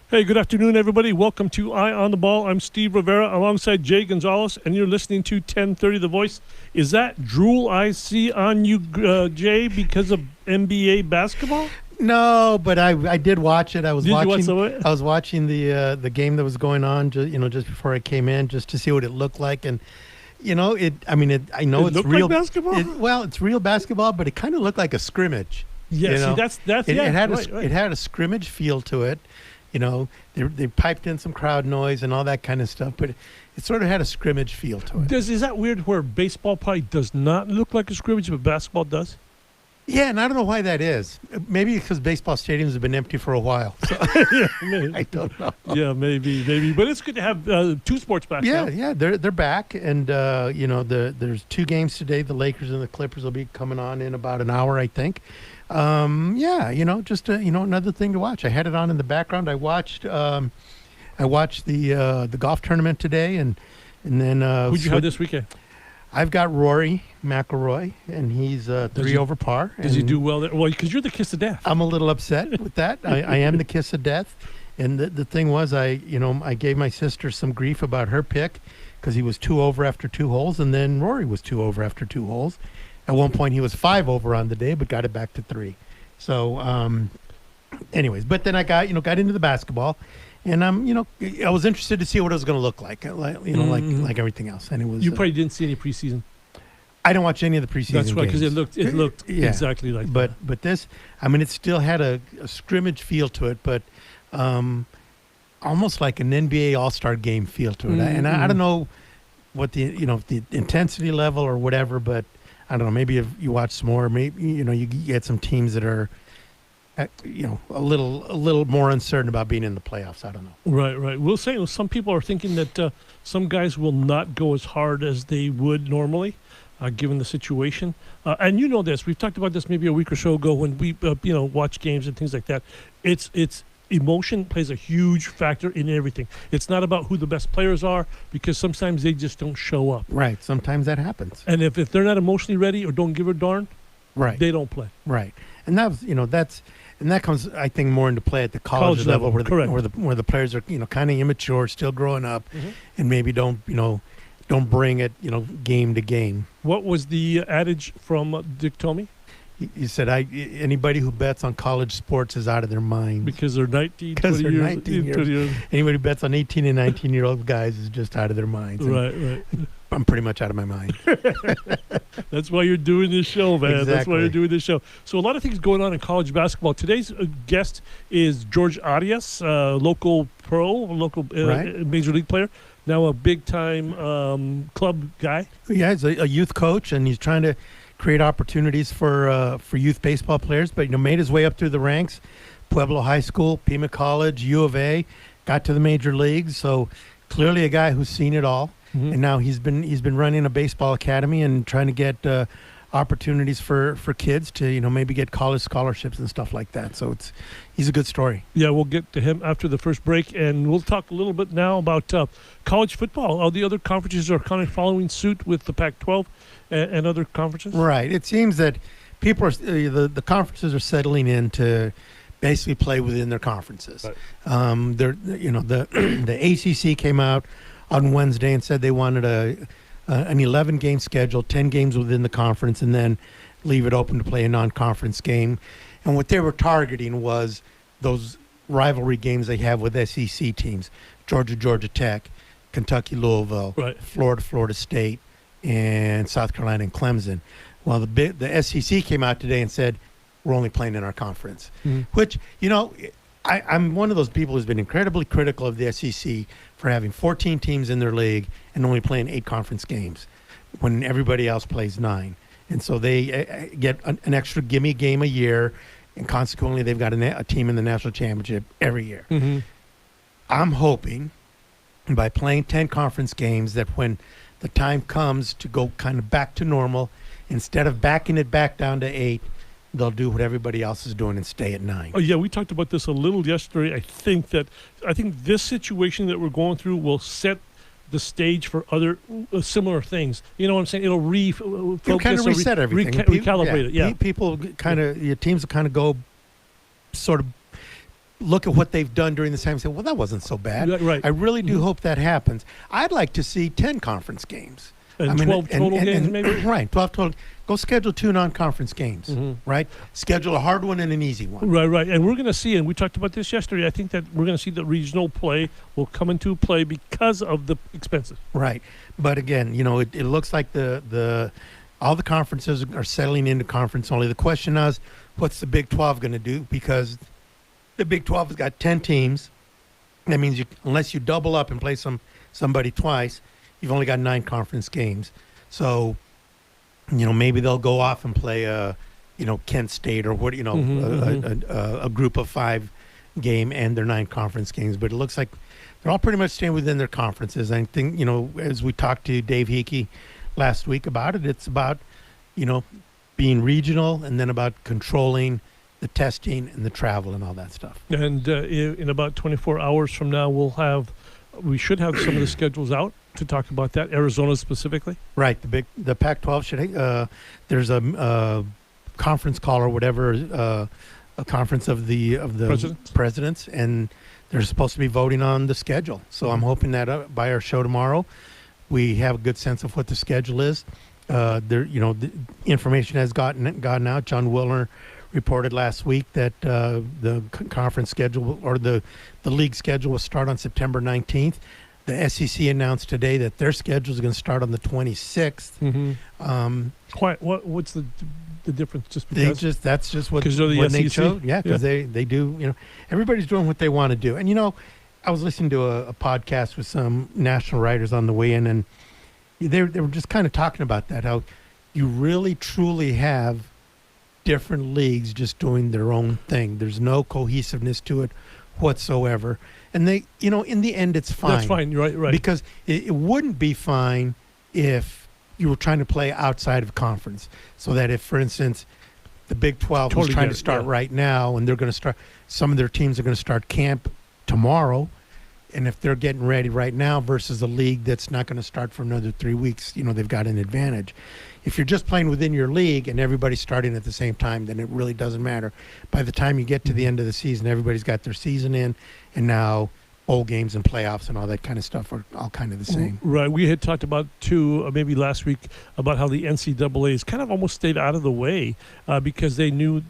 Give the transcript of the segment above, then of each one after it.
Hey, good afternoon, everybody. Welcome to Eye on the Ball. I'm Steve Rivera alongside Jay Gonzales, and you're listening to 1030 The Voice. Is that drool I see on you, Jay, because of NBA basketball? No, but I did watch it. I was Did you watching. watch some of it? I was watching the game that was going on. Just before I came in, just to see what it looked like, and it. I mean, I know It it's looked real like basketball? Well, it's real basketball, but it kind of looked like a scrimmage. Yeah, you see, know? that's It, yeah, it had right, a right. it had a scrimmage feel to it. They piped in some crowd noise and all that kind of stuff, but it sort of had a scrimmage feel to it. Is that weird where baseball probably does not look like a scrimmage, but basketball does? Yeah, and I don't know why that is. Maybe because baseball stadiums have been empty for a while. So Yeah, maybe. I don't know. Yeah, maybe. But it's good to have two sports back now. Yeah, they're back, and there's two games today. The Lakers and the Clippers will be coming on in about an hour, I think. Just another thing to watch. I had it on in the background. I watched the golf tournament today, and then Who'd you have this weekend? I've got Rory Mcilroy, and he's three over par. Does he and do well there? Well, because you're the kiss of death. I'm a little upset with that. I am the kiss of death. And the thing was, I gave my sister some grief about her pick because he was 2 over after 2 holes, and then Rory was 2 over after 2 holes. At one point, he was 5 over on the day, but got it back to 3. So, anyways, but then I got into the basketball, and I was interested to see what it was going to look like, like everything else. And it was You probably didn't see any preseason. I don't watch any of the preseason. That's right, because games. it looked Yeah. exactly like that. But this, I mean, it still had a scrimmage feel to it, but almost like an NBA All-Star game feel to it. And I don't know what the intensity level or whatever, but I don't know. Maybe if you watch some more, maybe you get some teams that are a little more uncertain about being in the playoffs. I don't know. Right. We'll say some people are thinking that some guys will not go as hard as they would normally, given the situation. And you know this. We've talked about this maybe a week or so ago when we watch games and things like that. It's emotion plays a huge factor in everything. It's not about who the best players are, because sometimes they just don't show up. Right. Sometimes that happens. And if they're not emotionally ready or don't give a darn, Right. they don't play. Right. And that was that comes, I think, more into play at the college level where correct. where the players are kind of immature, still growing up, Mhm. and maybe don't bring it game to game. What was the adage from Dick Tomey? He said, anybody who bets on college sports is out of their mind. Because they're 19, 'Cause 20 they're years. 19 years. 20 years. Anybody who bets on 18 and 19-year-old guys is just out of their minds. And Right. I'm pretty much out of my mind. That's why you're doing this show, man. That's why you're Exactly. doing this show. So a lot of things going on in college basketball. Today's guest is George Arias, local Right. major league player, now a big-time club guy. Yeah, he's a youth coach, and he's trying to create opportunities for youth baseball players. But made his way up through the ranks, Pueblo High School, Pima College, U of A, got to the major leagues. So clearly a guy who's seen it all. Mhm. And now he's been running a baseball academy and trying to get opportunities for kids to maybe get college scholarships and stuff like that. So he's a good story. Yeah, we'll get to him after the first break, and we'll talk a little bit now about college football. All the other conferences are kind of following suit with the Pac-12 and other conferences. Right. It seems that people are the conferences are settling in to basically play within their conferences. Right. The ACC came out on Wednesday and said they wanted an 11-game schedule, 10 games within the conference, and then leave it open to play a non-conference game. And what they were targeting was those rivalry games they have with SEC teams: Georgia Tech, Kentucky, Louisville, Right. Florida State, and South Carolina and Clemson. Well, the SEC came out today and said, we're only playing in our conference, which, I'm one of those people who's been incredibly critical of the SEC for having 14 teams in their league and only playing 8 conference games when everybody else plays 9. And so they get an extra gimme game a year, and consequently they've got a team in the national championship every year. Mm-hmm. I'm hoping by playing 10 conference games that when the time comes to go kind of back to normal, instead of backing it back down to 8, they'll do what everybody else is doing and stay at 9. Oh, yeah, we talked about this a little yesterday. I think this situation that we're going through will set the stage for other similar things. You know what I'm saying? It'll It'll kind of reset everything. Recalibrate it, yeah. People kind of, your teams will kind of go sort of look at what they've done during this time and say, well, that wasn't so bad. Yeah, right. I really do hope that happens. I'd like to see 10 conference games. And 12 total games, maybe? Right, 12 total. Go schedule 2 non-conference games, right? Schedule a hard one and an easy one. Right. And we're going to see, and we talked about this yesterday, I think that we're going to see the regional play will come into play because of the expenses. Right. But again, it looks like all the conferences are settling into conference only. The question is, what's the Big 12 going to do? Because the Big 12 has got 10 teams. That means unless you double up and play somebody twice, you've only got 9 conference games. So, maybe they'll go off and play Kent State or a group of 5 game and their 9 conference games. But it looks like they're all pretty much staying within their conferences. I think, as we talked to Dave Hickey last week about it, it's about, being regional and then about controlling the testing and the travel and all that stuff. And in about 24 hours from now, we should have some of the schedules out to talk about that, Arizona specifically. Right. The Pac-12 should. There's a conference call or whatever, a conference of the presidents, and they're supposed to be voting on the schedule. So I'm hoping that by our show tomorrow, we have a good sense of what the schedule is. The information has gotten out. John Wilner reported last week that the conference schedule or the league schedule will start on September 19th. The SEC announced today that their schedule is going to start on the 26th. What's the difference? Just because that's just what they're the when SEC? they chose. Yeah, because they do. Everybody's doing what they want to do. And I was listening to a podcast with some national writers on the way in, and they were just kind of talking about that, how you really truly have different leagues just doing their own thing. There's no cohesiveness to it whatsoever. And they, in the end, it's fine. That's fine. Right. Because it wouldn't be fine if you were trying to play outside of conference. So that if, for instance, the Big 12 was trying to start right now, and they're going to start, some of their teams are going to start camp tomorrow. And if they're getting ready right now versus a league that's not going to start for another 3 weeks, they've got an advantage. If you're just playing within your league and everybody's starting at the same time, then it really doesn't matter. By the time you get to the end of the season, everybody's got their season in, and now bowl games and playoffs and all that kind of stuff are all kind of the same. Right. We had talked about, too, maybe last week, about how the NCAA has kind of almost stayed out of the way because they know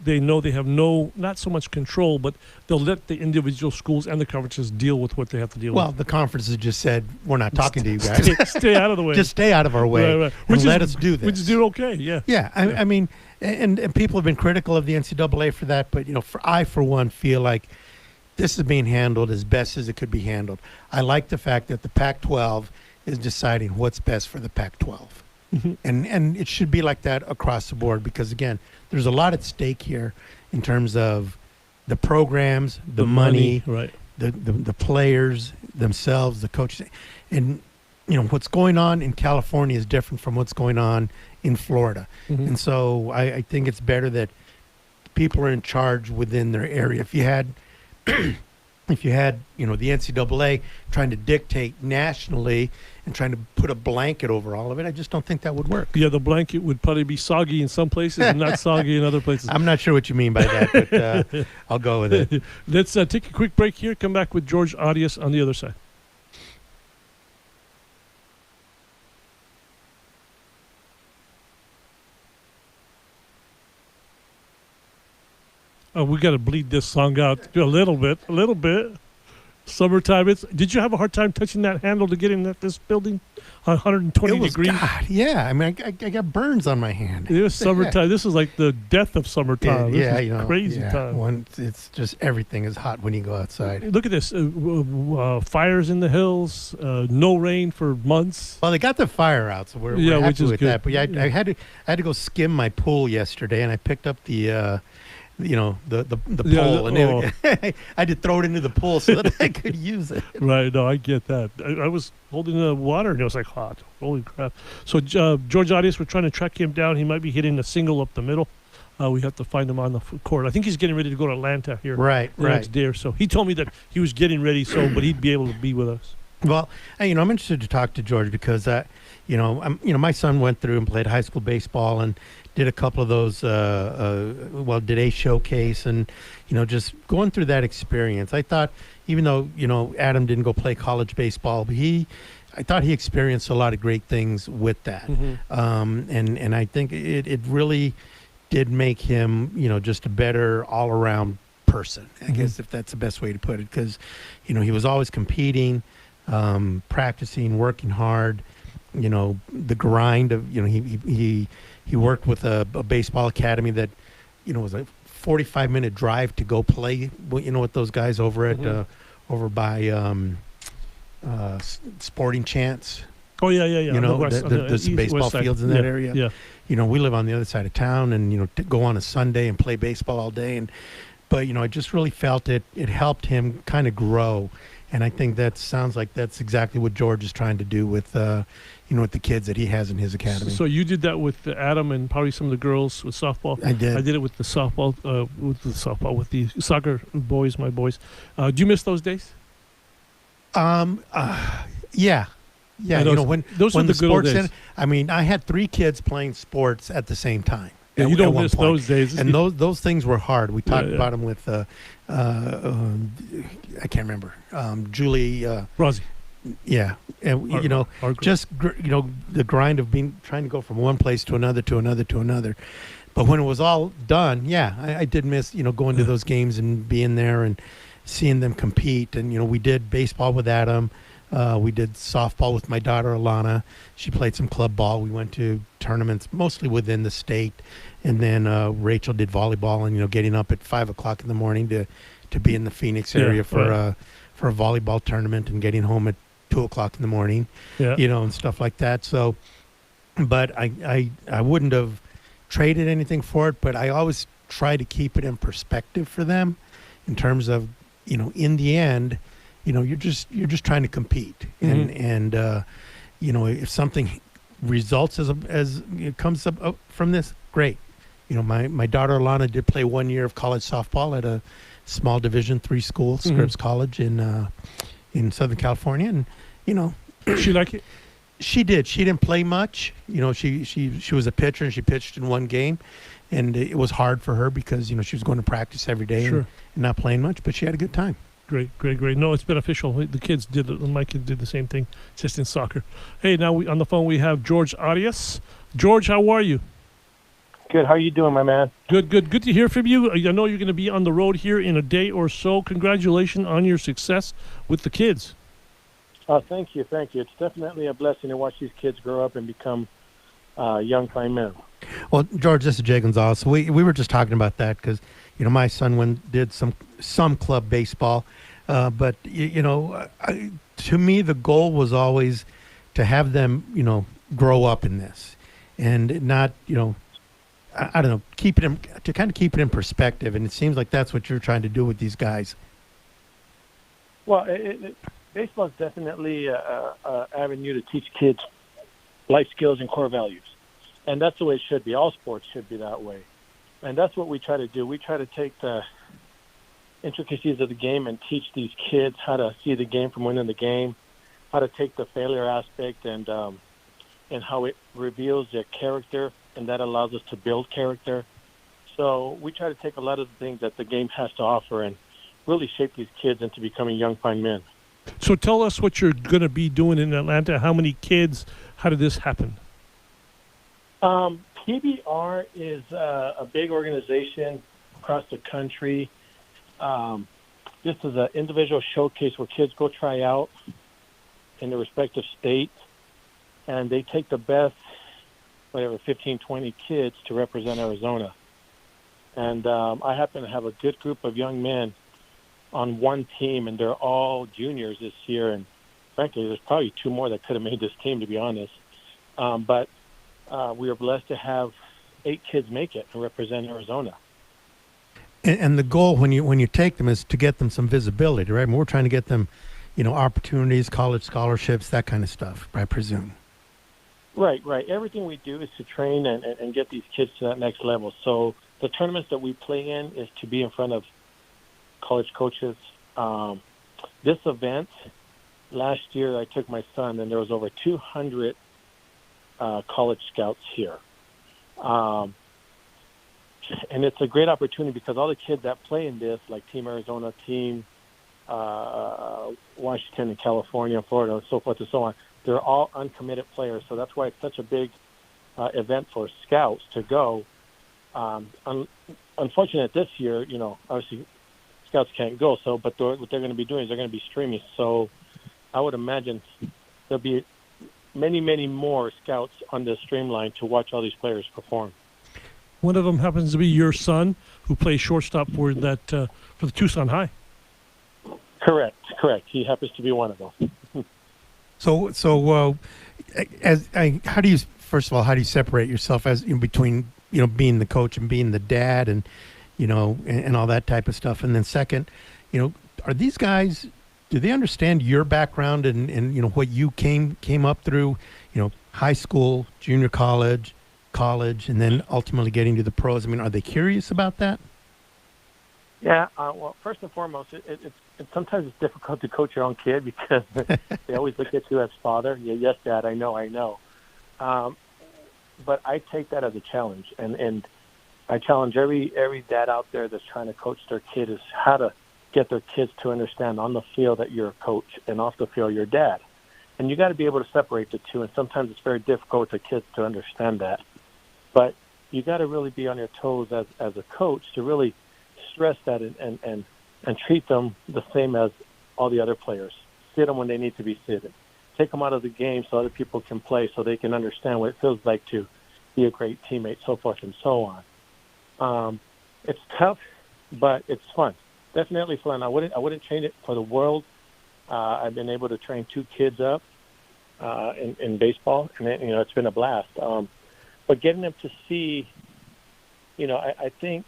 they have not so much control, but they'll let the individual schools and the conferences deal with what they have to deal with. Well, the conferences just said, we're not talking to you guys. Stay out of the way. Just stay out of our way. Right. And let us do this. Which is okay, yeah. Yeah, I mean, and people have been critical of the NCAA for that, but, I, for one, feel like this is being handled as best as it could be handled. I like the fact that the Pac-12 is deciding what's best for the Pac-12. And it should be like that across the board because, again, there's a lot at stake here in terms of the programs, the money, right. the players themselves, the coaches. And, what's going on in California is different from what's going on in Florida. And so I think it's better that people are in charge within their area. If you had the NCAA trying to dictate nationally and trying to put a blanket over all of it, I just don't think that would work. Yeah, the blanket would probably be soggy in some places and not soggy in other places. I'm not sure what you mean by that, but I'll go with it. Let's take a quick break here. Come back with George Arias on the other side. We got to bleed this song out a little bit. Summertime. Did you have a hard time touching that handle to get in this building? 120 degrees. God, yeah. I mean, I got burns on my hand. It was summertime. Yeah. This is like the death of summertime. Yeah, crazy time. It's just everything is hot when you go outside. Look at this. Fires in the hills. No rain for months. Well, they got the fire out, so we're happy with that. But yeah, I had to go skim my pool yesterday, and I picked up the pole, and I had to throw it into the pool so that I could use it. Right, no, I get that. I was holding the water, and it was like hot. Holy crap. So George Arias, we're trying to track him down. He might be hitting a single up the middle. We have to find him on the court. I think he's getting ready to go to Atlanta here next day or so. He told me that he was getting ready, but he'd be able to be with us. Well, I'm interested to talk to George because, My son went through and played high school baseball and did a couple of those, did a showcase and, just going through that experience. I thought, even though, Adam didn't go play college baseball, but I thought he experienced a lot of great things with that. And I think it really did make him, just a better all around person, I guess, if that's the best way to put it. Because, he was always competing, practicing, working hard, the grind of, he worked with a baseball academy that, was a 45-minute drive to go play, with those guys over at, over by Sporting Chance. Oh, yeah. There's some baseball fields in that area. Yeah. We live on the other side of town and, to go on a Sunday and play baseball all day. But I just really felt it helped him kind of grow. And I think that sounds like that's exactly what George is trying to do with, with the kids that he has in his academy. So you did that with Adam and probably some of the girls with softball. I did. I did it with the softball, with the soccer boys, my boys. Do you miss those days? Yeah. When those were the good old days. I had 3 kids playing sports at the same time. Yeah, you don't miss those days. And those things were hard. We talked about them with, I can't remember, Julie. Rosie. Yeah. And, the grind of trying to go from one place to another, to another, to another. But when it was all done, I did miss, going to those games and being there and seeing them compete. And, we did baseball with Adam. We did softball with my daughter, Alana. She played some club ball. We went to tournaments mostly within the state. And then Rachel did volleyball and, getting up at 5 o'clock in the morning to be in the Phoenix area for a volleyball tournament and getting home at 2 o'clock in the morning, and stuff like that. So, but I wouldn't have traded anything for it, but I always try to keep it in perspective for them in terms of, in the end, you're just trying to compete, and if something results as it comes up from this, great. My daughter Alana did play 1 year of college softball at a small Division III school, Scripps College in Southern California, and she liked it. She did. She didn't play much. She was a pitcher and she pitched in 1 game, and it was hard for her because she was going to practice every day and not playing much. But she had a good time. Great. No, it's beneficial. The kids did it. My kids did the same thing, just in soccer. Hey, now on the phone we have George Arias. George, how are you? Good. How are you doing, my man? Good to hear from you. I know you're going to be on the road here in a day or so. Congratulations on your success with the kids. Thank you. It's definitely a blessing to watch these kids grow up and become young fine men. Well, George, this is Jay Gonzales. We were just talking about that because, my son did some club baseball. But, to me, the goal was always to have them, grow up in this and not, I don't know, keep it in perspective. And it seems like that's what you're trying to do with these guys. Well, baseball is definitely an avenue to teach kids life skills and core values. And that's the way it should be. All sports should be that way. And that's what we try to do. We try to take the intricacies of the game and teach these kids how to see the game from winning the game, how to take the failure aspect and how it reveals their character, and that allows us to build character. So we try to take a lot of the things that the game has to offer and really shape these kids into becoming young fine men. So tell us what you're going to be doing in Atlanta. How many kids? How did this happen? PBR is a big organization across the country. This is an individual showcase where kids go try out in their respective states, and they take the best, 15, 20 kids to represent Arizona. And I happen to have a good group of young men on one team, and they're all juniors this year. And frankly, there's probably 2 more that could have made this team, to be honest. But we are blessed to have 8 kids make it and represent Arizona. And the goal when you take them is to get them some visibility, right? And we're trying to get them, opportunities, college scholarships, that kind of stuff, I presume. Right. Everything we do is to train and get these kids to that next level. So the tournaments that we play in is to be in front of college coaches. This event, last year I took my son, and there was over 200 college scouts here. And it's a great opportunity because all the kids that play in this, like Team Arizona, Team Washington and California, Florida, and so forth and so on, they're all uncommitted players. So that's why it's such a big event for scouts to go. Unfortunate this year, obviously scouts can't go. So, but what they're going to be doing is they're going to be streaming. So I would imagine there'll be many, many more scouts on this streamline to watch all these players perform. One of them happens to be your son, who plays shortstop for the Tucson High. Correct. He happens to be one of them. So, how do you separate yourself as in between, being the coach and being the dad and, and all that type of stuff? And then second, are these guys, do they understand your background and what you came up through, high school, junior college, and then ultimately getting to the pros? I mean, are they curious about that? Yeah. Well, first and foremost, sometimes it's difficult to coach your own kid because they always look at you as father. Yeah, yes, Dad. I know. But I take that as a challenge, and I challenge every dad out there that's trying to coach their kid is how to get their kids to understand on the field that you're a coach and off the field you're dad. And you got to be able to separate the two. And sometimes it's very difficult for kids to understand that. But you got to really be on your toes as a coach to really stress that and treat them the same as all the other players. Sit them when they need to be seated. Take them out of the game so other people can play, so they can understand what it feels like to be a great teammate, so forth and so on. It's tough, but it's fun. Definitely fun. I wouldn't change it for the world. I've been able to train 2 kids up in baseball, and it's been a blast. But getting them to see, I think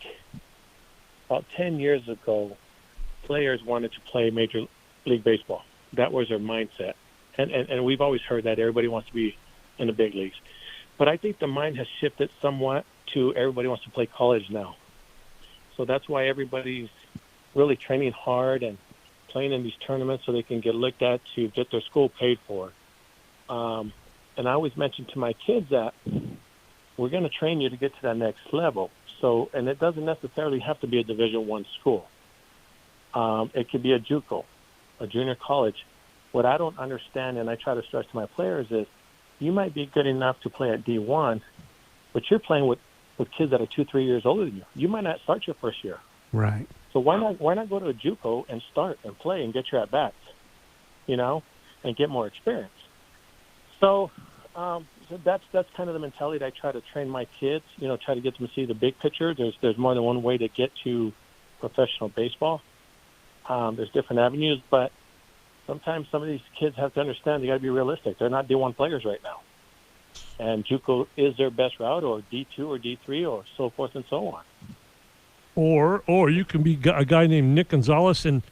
about 10 years ago, players wanted to play Major League Baseball. That was their mindset. And we've always heard that everybody wants to be in the big leagues. But I think the mind has shifted somewhat to everybody wants to play college now. So that's why everybody's really training hard and playing in these tournaments so they can get looked at to get their school paid for. And I always mention to my kids that we're going to train you to get to that next level. So, and it doesn't necessarily have to be a Division I school. It could be a JUCO, a junior college. What I don't understand, and I try to stress to my players, is you might be good enough to play at D1, but you're playing with kids that are 2-3 years older than you. You might not start your first year. Right. So why not go to a JUCO and start and play and get your at bats, and get more experience. So that's kind of the mentality that I try to train my kids. Try to get them to see the big picture. There's more than one way to get to professional baseball. There's different avenues, but sometimes some of these kids have to understand they got to be realistic. They're not D1 players right now, and JUCO is their best route, or D2 or D3, or so forth and so on. Or you can be a guy named Nick Gonzales and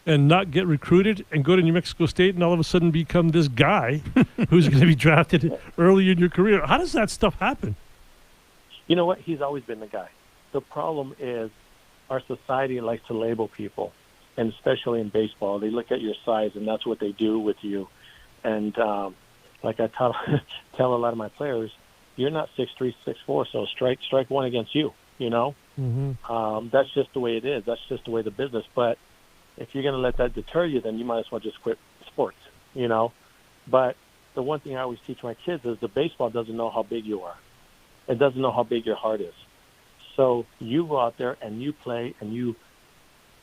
not get recruited and go to New Mexico State and all of a sudden become this guy who's going to be drafted early in your career. How does that stuff happen? You know what? He's always been the guy. The problem is our society likes to label people, and especially in baseball. They look at your size, and that's what they do with you. And like I tell a lot of my players, you're not 6'3", 6'4", so strike one against you, Mm-hmm. That's just the way it is. That's just the way the business. But if you're going to let that deter you, then you might as well just quit sports, But the one thing I always teach my kids is the baseball doesn't know how big you are. It doesn't know how big your heart is. So you go out there and you play, and you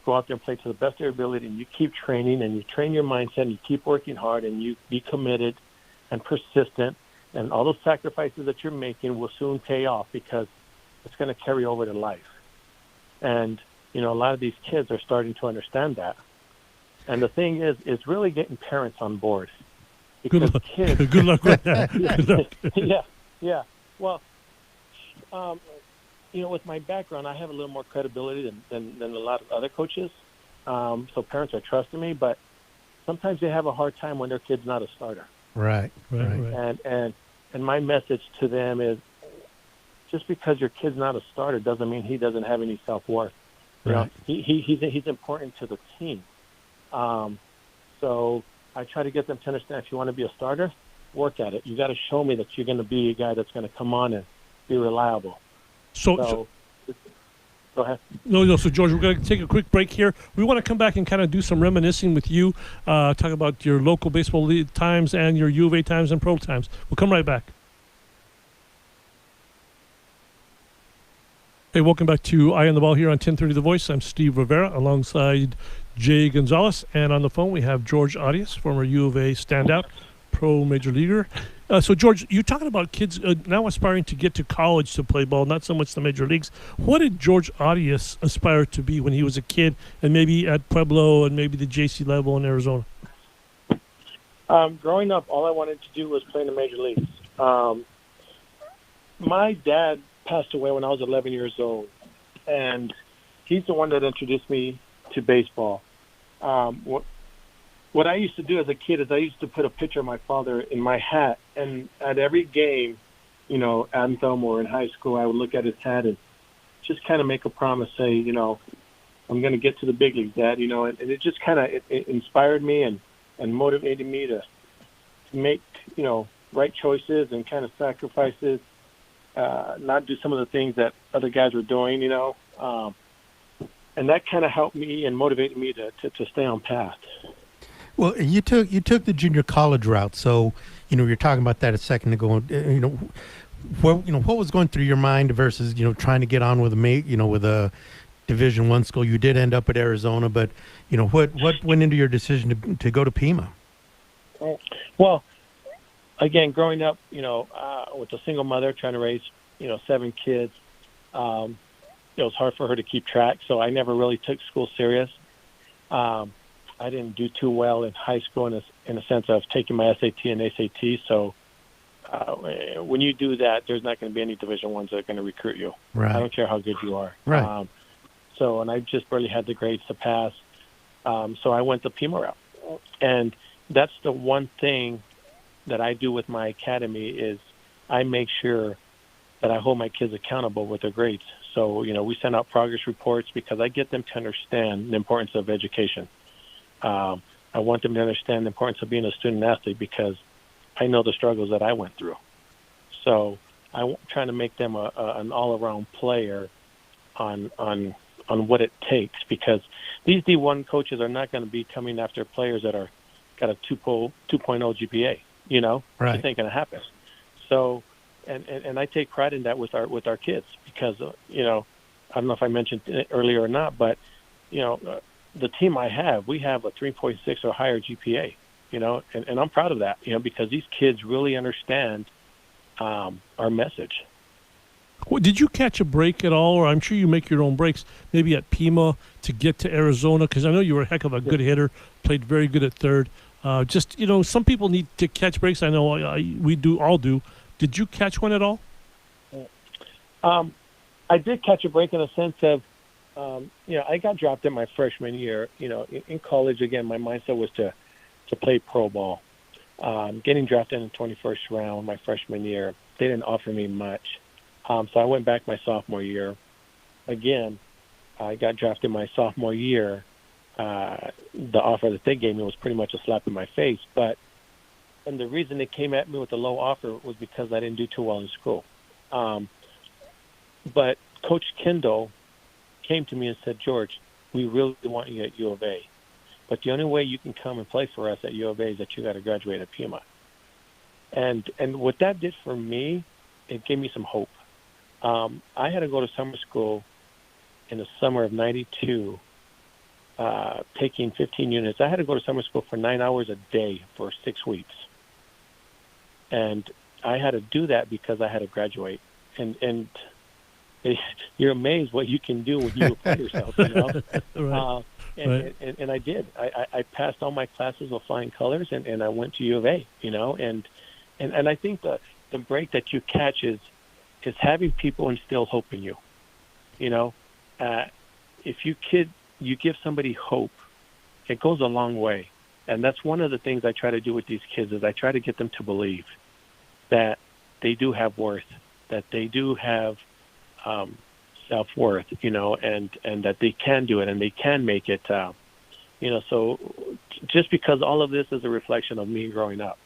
go out there and play to the best of your ability, and you keep training, and you train your mindset, and you keep working hard, and you be committed and persistent, and all those sacrifices that you're making will soon pay off because it's going to carry over to life. And, a lot of these kids are starting to understand that. And the thing is really getting parents on board. Because kids, good luck with that. Good luck. Yeah. Well, with my background, I have a little more credibility than a lot of other coaches. So parents are trusting me, but sometimes they have a hard time when their kid's not a starter. Right. And my message to them is, just because your kid's not a starter doesn't mean he doesn't have any self-worth. Right. He's important to the team. So I try to get them to understand, if you want to be a starter, work at it. You got to show me that you're going to be a guy that's going to come on and be reliable. So Go ahead. No. So, George, we're going to take a quick break here. We want to come back and kind of do some reminiscing with you, talk about your local baseball league times and your U of A times and pro times. We'll come right back. Hey, welcome back to Eye on the Ball here on 1030 The Voice. I'm Steve Rivera alongside Jay Gonzales. And on the phone, we have George Arias, former U of A standout, pro major leaguer. So, George, you're talking about kids now aspiring to get to college to play ball, not so much the major leagues. What did George Arias aspire to be when he was a kid and maybe at Pueblo and maybe the JC level in Arizona? Growing up, all I wanted to do was play in the major leagues. My dad passed away when I was 11 years old, and he's the one that introduced me to baseball. What I used to do as a kid is I used to put a picture of my father in my hat, and at every game, anthem or in high school, I would look at his hat and just kind of make a promise, say, I'm going to get to the big leagues, Dad, and it just kind of it inspired me and motivated me to make, right choices and kind of sacrifices, not do some of the things that other guys were doing, and that kind of helped me and motivated me to stay on path. Well, you took the junior college route, so you're talking about that a second ago. What was going through your mind versus trying to get on with a Division I school? You did end up at Arizona, but what went into your decision to go to Pima? Well, again, growing up, with a single mother trying to raise 7 kids, it was hard for her to keep track. So I never really took school serious. I didn't do too well in high school in a sense of taking my SAT and ACT. So when you do that, there's not going to be any Division I's that are going to recruit you. Right. I don't care how good you are. Right. And I just barely had the grades to pass. So I went the Pima route. And that's the one thing that I do with my academy is I make sure that I hold my kids accountable with their grades. So, we send out progress reports because I get them to understand the importance of education. I want them to understand the importance of being a student athlete because I know the struggles that I went through. So I'm trying to make them an all-around player on what it takes because these D1 coaches are not going to be coming after players that got a 2.0 GPA. Right. It ain't going to happen. So, and I take pride in that with our kids because I don't know if I mentioned it earlier or not, but the team we have a 3.6 or higher GPA, and I'm proud of that, because these kids really understand our message. Well, did you catch a break at all, or I'm sure you make your own breaks, maybe at Pima to get to Arizona? Because I know you were a heck of a good hitter, played very good at third. Some people need to catch breaks. I know we all do. Did you catch one at all? I did catch a break in a sense of, I got drafted my freshman year. In college, again, my mindset was to play pro ball. Getting drafted in the 21st round my freshman year, they didn't offer me much. So I went back my sophomore year. Again, I got drafted my sophomore year. The offer that they gave me was pretty much a slap in my face. And the reason they came at me with a low offer was because I didn't do too well in school. But Coach Kendall came to me and said, George, we really want you at U of A. But the only way you can come and play for us at U of A is that you got to graduate at Pima. And what that did for me, it gave me some hope. I had to go to summer school in the summer of '92, taking 15 units. I had to go to summer school for 9 hours a day for 6 weeks. And I had to do that because I had to graduate. And you're amazed what you can do when you apply yourself, Right. And I did. I passed all my classes with flying colors, and I went to U of A, and I think the break that you catch is having people instill hope in you. If you give somebody hope, it goes a long way. And that's one of the things I try to do with these kids is I try to get them to believe that they do have worth, that they do have self-worth, and that they can do it and they can make it, so just because all of this is a reflection of me growing up.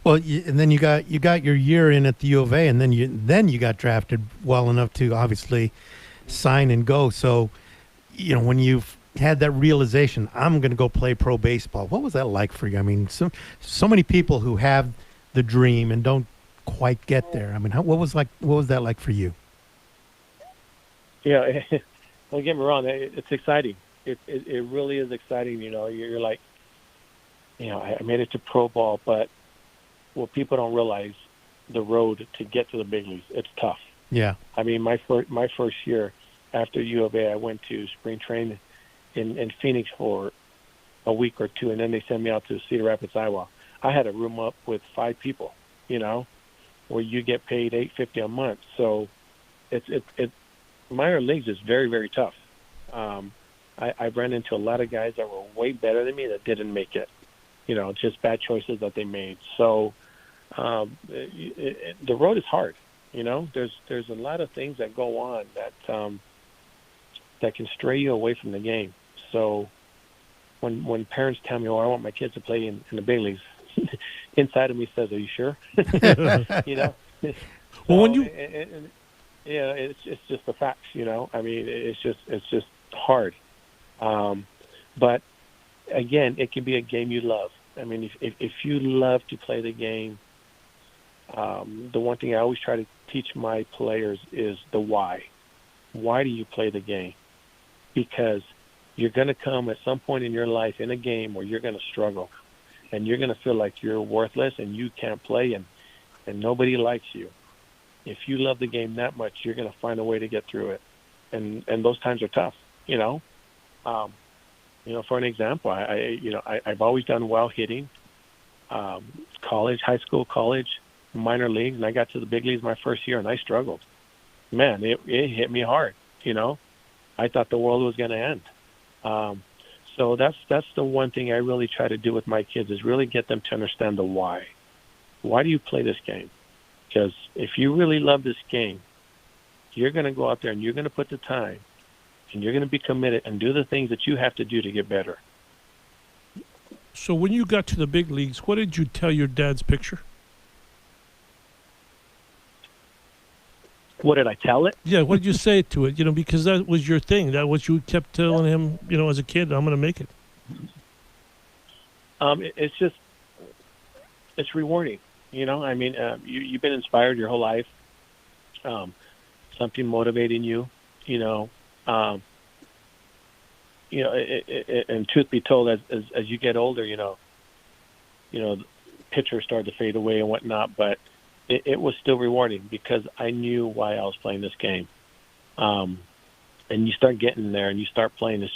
Well, and then you got your year in at the U of A, and then you got drafted well enough to obviously sign and go. So, when you've had that realization, I'm going to go play pro baseball. What was that like for you? I mean, so many people who have the dream and don't quite get there. I mean, what was that like for you? Yeah, don't get me wrong. It's exciting. It really is exciting. You're like, I made it to pro ball, but what people don't realize, the road to get to the big leagues, it's tough. Yeah. I mean, my first year after U of A, I went to spring training in Phoenix for a week or two, and then they sent me out to Cedar Rapids, Iowa. I had a room up with 5 people, where you get paid $850 a month. So it's minor leagues is very, very tough. I've run into a lot of guys that were way better than me that didn't make it. Just bad choices that they made. So the road is hard. There's a lot of things that go on that can stray you away from the game. So when parents tell me, "Oh, I want my kids to play in the big leagues," inside of me says, "Are you sure?" Well, when you it's just the facts. I mean, it's just hard. But again, it can be a game you love. I mean, if you love to play the game, the one thing I always try to teach my players is the why. Why do you play the game? Because you're going to come at some point in your life in a game where you're going to struggle, and you're going to feel like you're worthless and you can't play, and nobody likes you. If you love the game that much, you're going to find a way to get through it, and those times are tough. For an example, I've always done well hitting, high school, college, minor leagues, and I got to the big leagues my first year, and I struggled. Man, it hit me hard. I thought the world was going to end. So that's the one thing I really try to do with my kids, is really get them to understand the why. Why do you play this game? Because if you really love this game, you're going to go out there and you're going to put the time, and you're going to be committed and do the things that you have to do to get better. So when you got to the big leagues, what did you tell your dad's picture? What did I tell it? Yeah, what did you say to it? Because that was your thing. That was, you kept telling him, as a kid, I'm going to make it. It's rewarding. I mean, you've been inspired your whole life. Something motivating you, and truth be told, as you get older, pitchers start to fade away and whatnot, but it was still rewarding because I knew why I was playing this game. And you start getting there and you start playing.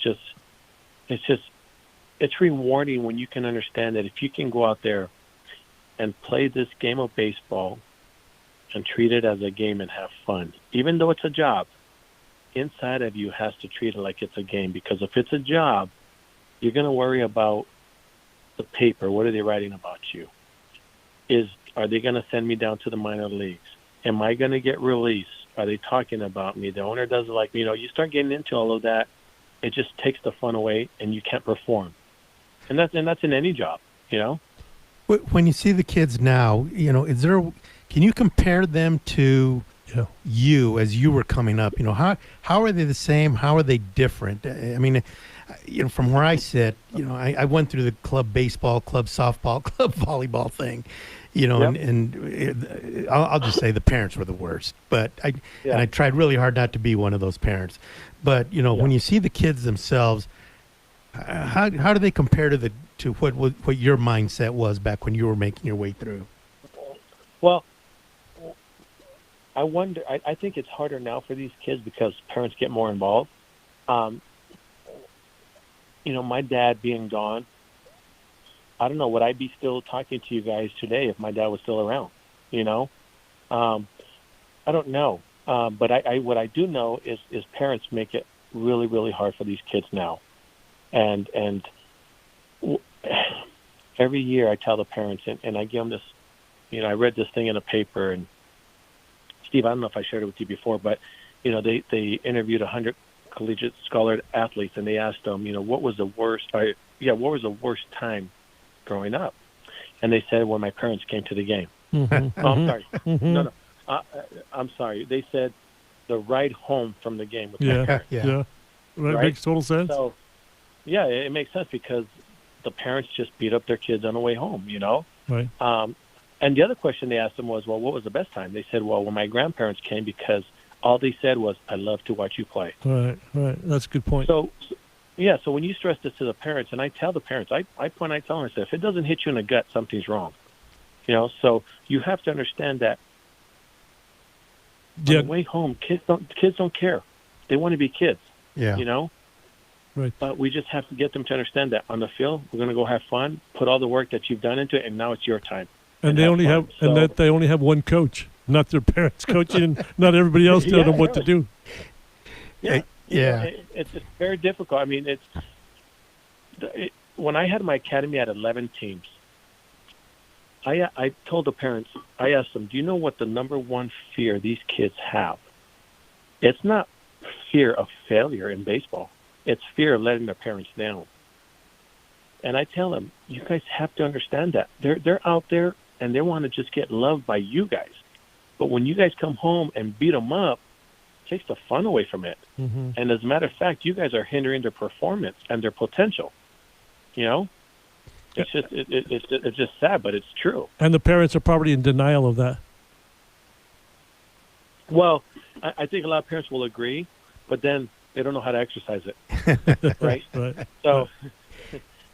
It's rewarding when you can understand that if you can go out there and play this game of baseball and treat it as a game and have fun, even though it's a job, inside of you has to treat it like it's a game, because if it's a job, you're going to worry about the paper. What are they writing about you? Are they going to send me down to the minor leagues? Am I going to get released? Are they talking about me? The owner doesn't like me. You start getting into all of that. It just takes the fun away, and you can't perform. And that's in any job, When you see the kids now, can you compare them to you as you were coming up? How are they the same? How are they different? I mean, from where I sit, I went through the club baseball, club softball, club volleyball thing, Yep. and I'll just say the parents were the worst. But and I tried really hard not to be one of those parents. But when you see the kids themselves, how do they compare to what your mindset was back when you were making your way through? Well, I wonder. I think it's harder now for these kids because parents get more involved. My dad being gone, I don't know, would I be still talking to you guys today if my dad was still around? I don't know. But what I do know is parents make it really, really hard for these kids now. And every year I tell the parents, and I give them this, I read this thing in a paper, and Steve, I don't know if I shared it with you before, but, they interviewed 100 collegiate scholar athletes, and they asked them, what was the worst time growing up? And they said when my parents came to the game. Mm-hmm. Oh, I'm sorry. Mm-hmm. No. I'm sorry. They said the ride home from the game with my Yeah, parents. yeah. That Right? makes total sense. So, yeah, it makes sense because the parents just beat up their kids on the way home, Right. And the other question they asked them was, well, what was the best time? They said, well, when my grandparents came, because all they said was, I love to watch you play. Right. That's a good point. So when you stress this to the parents, and I tell the parents, I tell them, I say, if it doesn't hit you in the gut, something's wrong. So you have to understand that on the way home, kids don't care. They want to be kids. Yeah. Right. But we just have to get them to understand that on the field, we're going to go have fun, put all the work that you've done into it, and now it's your time. And they only have, and that they only have one coach, not their parents coaching, and not everybody else telling them what to do. Yeah. Yeah. It's very difficult. I mean, when I had my academy at 11 teams, I told the parents, I asked them, do you know what the number one fear these kids have? It's not fear of failure in baseball. It's fear of letting their parents down. And I tell them, you guys have to understand that. They're out there, and they want to just get loved by you guys. But when you guys come home and beat them up, it takes the fun away from it. Mm-hmm. And as a matter of fact, you guys are hindering their performance and their potential. It's just it's just sad, but it's true. And the parents are probably in denial of that. Well, I think a lot of parents will agree, but then they don't know how to exercise it, right? Right. So,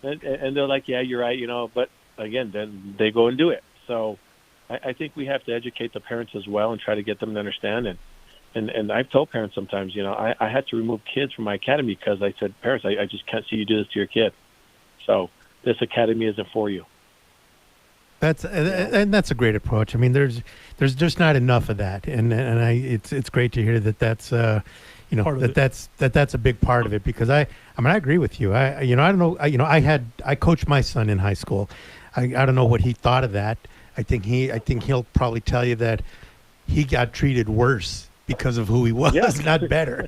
and they're like, yeah, you're right, but again, then they go and do it. So I think we have to educate the parents as well and try to get them to understand. And I've told parents sometimes, I had to remove kids from my academy because I said, parents, I just can't see you do this to your kid. So this academy isn't for you. That's a great approach. I mean, there's just not enough of that, and it's great to hear that that's that's a big part of it, because I agree with you. I don't know. I coached my son in high school. I don't know what he thought of that. I think he'll probably tell you that he got treated worse because of who he was, not better.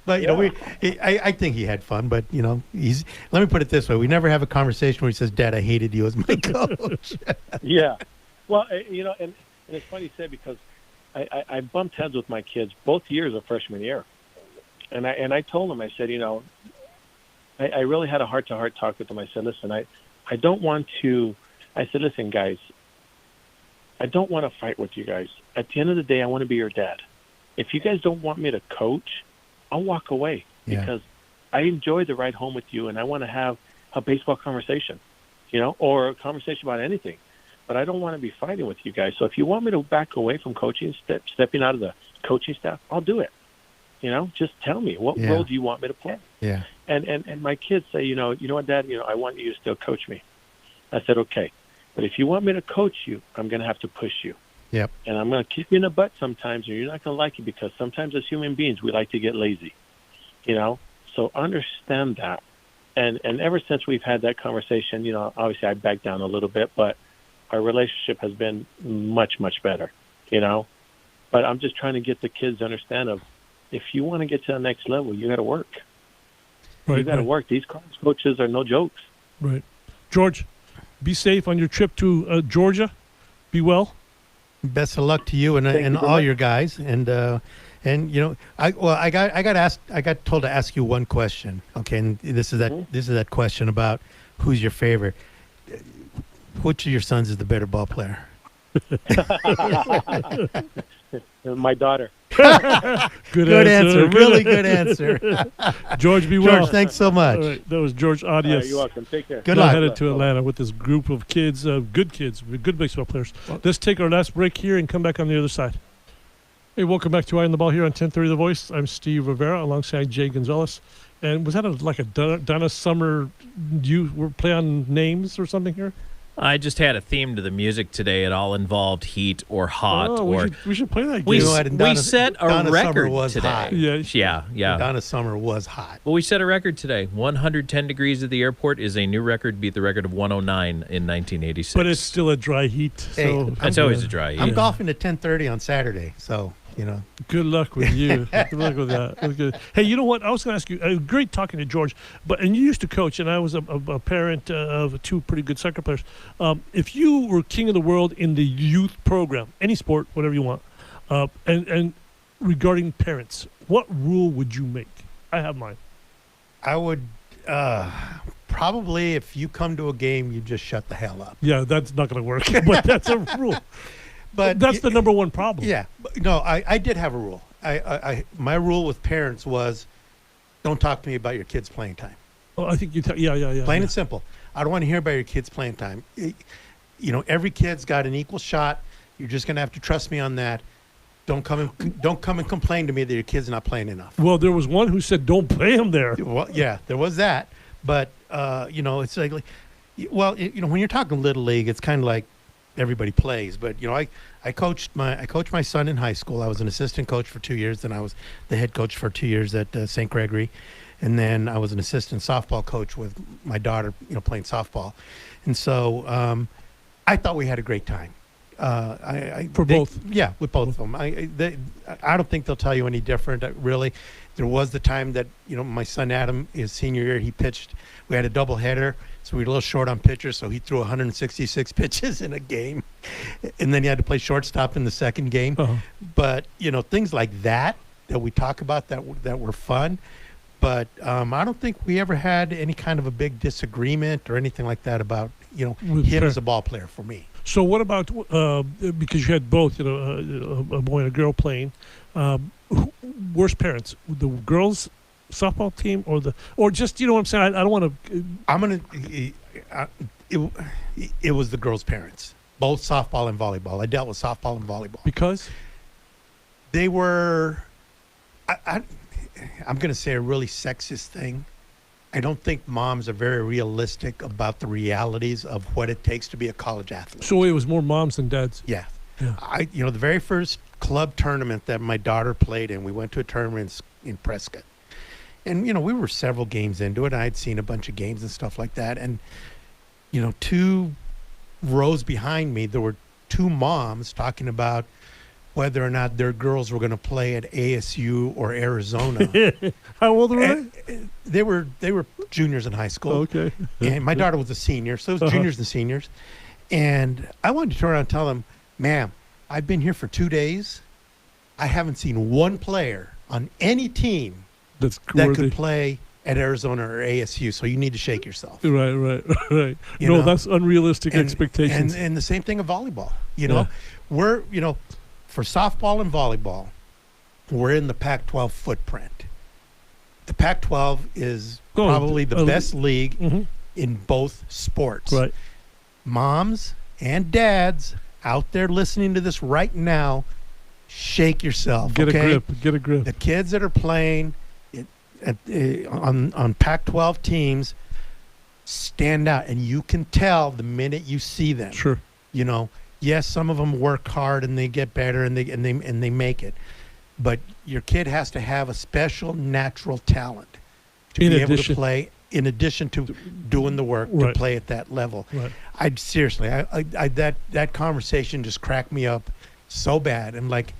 But I think he had fun. But let me put it this way: we never have a conversation where he says, "Dad, I hated you as my coach." Yeah, well, and it's funny you say, because I bumped heads with my kids both years of freshman year, and I told them, I said, I really had a heart-to-heart talk with them. I said, listen, I don't want to. I said, listen, guys, I don't want to fight with you guys. At the end of the day, I want to be your dad. If you guys don't want me to coach, I'll walk away, because I enjoy the ride home with you, and I want to have a baseball conversation, or a conversation about anything. But I don't want to be fighting with you guys. So if you want me to back away from coaching, stepping out of the coaching staff, I'll do it. Just tell me, what role do you want me to play? Yeah. And my kids say, you know what, Dad, I want you to still coach me. I said, okay. But if you want me to coach you, I'm going to have to push you. Yep. And I'm going to kick you in the butt sometimes, and you're not going to like it, because sometimes as human beings, we like to get lazy, So understand that. And ever since we've had that conversation, obviously I backed down a little bit, but our relationship has been much, much better, But I'm just trying to get the kids to understand if you want to get to the next level, you got to work. Right, you got to work. These college coaches are no jokes. Right. George, be safe on your trip to Georgia. Be well. Best of luck to you and all your guys. And I got told to ask you one question. Okay, and this is that question about who's your favorite. Which of your sons is the better ball player? My daughter. Good answer. Really good answer. George, be well. George, thanks so much. All right, that was George Arias. You're welcome. Take care. Good luck. Headed to Atlanta with this group of kids, good baseball players. Let's take our last break here and come back on the other side. Hey, welcome back to Eye on the Ball here on 1030 The Voice. I'm Steve Rivera alongside Jay Gonzales. And was that like a Donna Summer, you were play on names or something here? I just had a theme to the music today. It all involved heat or hot. We should play that game. We set a Donna record Summer was today. hot. Yeah. Donna Summer was hot. Well, we set a record today. 110 degrees at the airport is a new record. Beat the record of 109 in 1986. But it's still a dry heat. So Hey, it's always a dry heat. I'm golfing at 10:30 on Saturday, so you know. Good luck with you. Good luck with that. That's good. Hey, you know what? I was going to ask you. Great talking to George, and you used to coach, and I was a parent of two pretty good soccer players. If you were king of the world in the youth program, any sport, whatever you want, and regarding parents, what rule would you make? I have mine. I would probably, if you come to a game, you just shut the hell up. Yeah, that's not going to work, but that's a rule. But that's the number one problem. Yeah. No, I did have a rule. My rule with parents was, don't talk to me about your kids' playing time. Oh, I think you. Yeah. Plain and simple. I don't want to hear about your kids' playing time. Every kid's got an equal shot. You're just going to have to trust me on that. Don't come and complain to me that your kid's not playing enough. Well, there was one who said, "Don't play him there." Well, yeah, there was that. But it's like, when you're talking little league, it's kind of like everybody plays. But I coached my son in high school. I was an assistant coach for 2 years. Then I was the head coach for 2 years at St. Gregory, and then I was an assistant softball coach with my daughter, playing softball. And so I thought we had a great time. Both. Yeah, with both of them. I don't think they'll tell you any different, really. There was the time that, my son Adam, his senior year, he pitched. We had a doubleheader, so we were a little short on pitchers, so he threw 166 pitches in a game. And then he had to play shortstop in the second game. Uh-huh. But, things like that we talk about that were fun. But I don't think we ever had any kind of a big disagreement or anything like that about, him as a ball player for me. So what about because you had both, a boy and a girl playing? Worst parents, the girls' softball team or just what I'm saying? I don't want to. It was the girls' parents, both softball and volleyball. I dealt with softball and volleyball because they were. I'm going to say a really sexist thing. I don't think moms are very realistic about the realities of what it takes to be a college athlete. So it was more moms than dads. Yeah. The very first club tournament that my daughter played in, we went to a tournament in Prescott. And, we were several games into it. I had seen a bunch of games and stuff like that. And, 2 rows behind me, there were 2 moms talking about whether or not their girls were going to play at ASU or Arizona. How old were they? They were juniors in high school. Okay. And my daughter was a senior, so it was juniors and seniors. And I wanted to turn around and tell them, ma'am, I've been here for 2 days. I haven't seen one player on any team that could play at Arizona or ASU, so you need to shake yourself. Right. That's unrealistic expectations. And the same thing of volleyball. Yeah. We're, for softball and volleyball, we're in the Pac-12 footprint. The Pac-12 is probably the best league in both sports. Right. Moms and dads out there listening to this right now, shake yourself. Get okay? a grip. The kids that are playing on Pac-12 teams stand out, and you can tell the minute you see them. Sure. Yes, some of them work hard and they get better and they make it, but your kid has to have a special natural talent to be able to play. In addition to doing the work to play at that level. Right. I'd seriously, that conversation just cracked me up so bad. I'm like,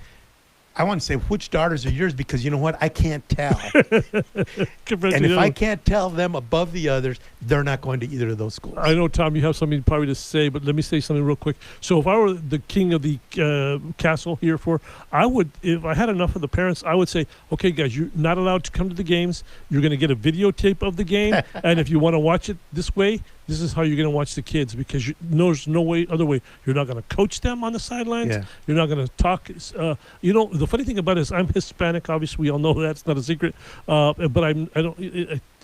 I want to say, which daughters are yours? Because you know what? I can't tell. And if I can't tell them above the others, they're not going to either of those schools. I know, Tom, you have something probably to say, but let me say something real quick. So if I were the king of the castle here if I had enough of the parents, I would say, okay, guys, you're not allowed to come to the games. You're going to get a videotape of the game. And if you want to watch it this way, this is how you're going to watch the kids, because there's no other way. You're not going to coach them on the sidelines. Yeah. You're not going to talk. The funny thing about it is I'm Hispanic. Obviously, we all know that's not a secret. But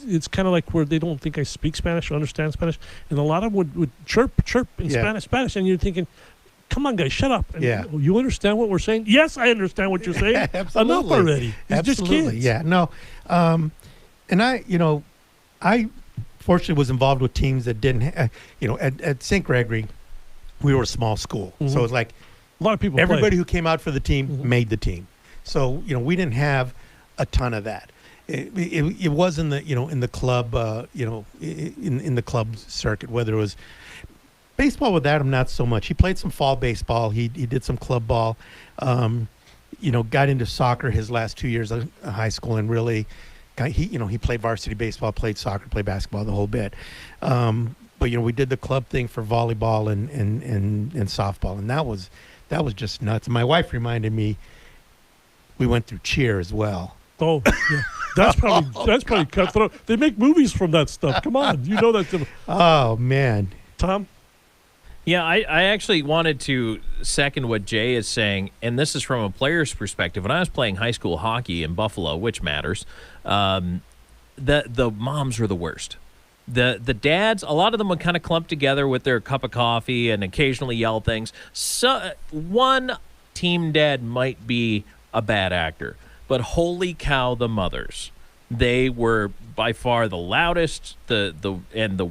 it's kind of like where they don't think I speak Spanish or understand Spanish. And a lot of them would chirp in Spanish. And you're thinking, come on, guys, shut up. And you understand what we're saying? Yes, I understand what you're saying. Absolutely. Enough already. It's just kids. Yeah, no. And I fortunately was involved with teams that didn't, at St. Gregory, we were a small school. Mm-hmm. So it was like a lot of people everybody who came out for the team made the team. So, we didn't have a ton of that. It was in the, in the club, in the club circuit, whether it was baseball with Adam, not so much. He played some fall baseball. He did some club ball. got into soccer his last 2 years of high school and really he played varsity baseball, played soccer, played basketball, the whole bit. But we did the club thing for volleyball and softball, and that was just nuts. My wife reminded me we went through cheer as well. Oh, yeah. That's probably cutthroat. They make movies from that stuff. Come on, you know that. Oh man, Tom. Yeah, I actually wanted to second what Jay is saying, and this is from a player's perspective. When I was playing high school hockey in Buffalo, which matters, the moms were the worst. The dads, a lot of them would kind of clump together with their cup of coffee and occasionally yell things. So one team dad might be a bad actor, but holy cow, the mothers. They were by far the loudest, the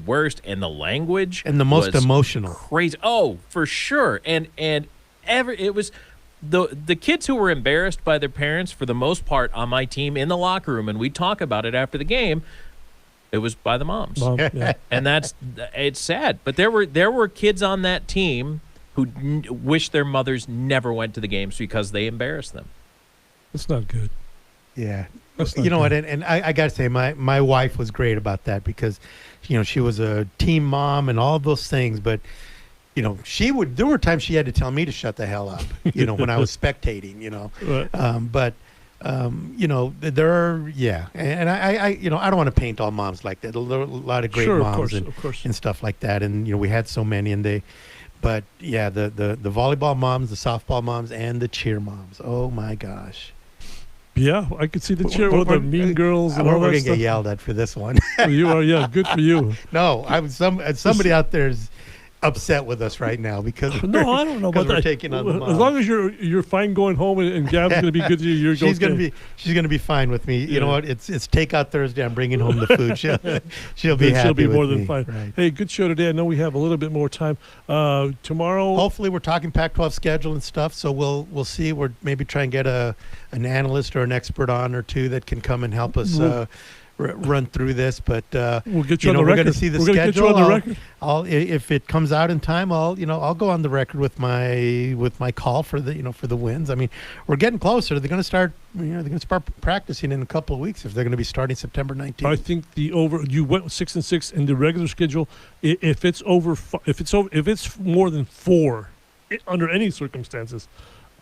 worst, and the language and the most was emotional. Crazy. Oh, for sure. And it was the kids who were embarrassed by their parents for the most part on my team in the locker room, and we'd talk about it after the game. It was by the moms. Yeah. And it's sad. But there were kids on that team who wish their mothers never went to the games because they embarrassed them. It's not good. Yeah. You know what? And I got to say, my wife was great about that because, she was a team mom and all of those things. But, there were times she had to tell me to shut the hell up, when I was spectating, Right. there are, and I don't want to paint all moms like that. There are a lot of great Sure, moms of course. and stuff like that. And, we had so many but yeah, the volleyball moms, the softball moms, and the cheer moms. Oh my gosh. Yeah, I could see the cheer with the mean girls and all We're that gonna stuff. get yelled at for this one. You are, yeah, good for you. No, somebody out there is upset with us right now because No, I don't know about we're that. taking on the As moms. long as you're fine going home and Gab's going to be good to you, she's gonna be fine with me. You know what? It's takeout Thursday. I'm bringing home the food. She'll be happy. She'll be with more than me. fine. Right. Hey, good show today. I know we have a little bit more time. Tomorrow. Hopefully, we're talking Pac-12 schedule and stuff. So we'll see. We're maybe try and get an analyst or an expert on or two that can come and help us run through this. But we'll get you on the we're record. going to see the We're schedule. Get you on the record. I'll if it comes out in time, I'll go on the record with my call for the wins. I mean, we're getting closer. They're going to start practicing in a couple of weeks if they're going to be starting September 19th. I think you went 6-6 in the regular schedule. If it's if it's more than 4 under any circumstances,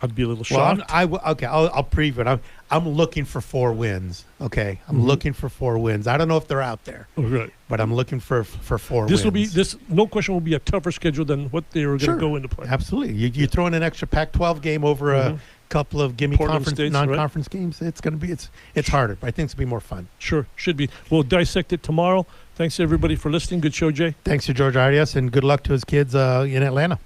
I'd be a little shocked. I'll preview it. I'm looking for 4 wins. Okay, I'm looking for 4 wins. I don't know if they're out there, Right. but I'm looking for 4 This wins. no question will be a tougher schedule than what they were going to go into play. Absolutely. You throw in an extra Pac-12 game over a couple of gimme Portland conference States, non-conference games. It's going to be it's harder. But I think it's going to be more fun. Sure, should be. We'll dissect it tomorrow. Thanks everybody for listening. Good show, Jay. Thanks to George Arias and good luck to his kids in Atlanta.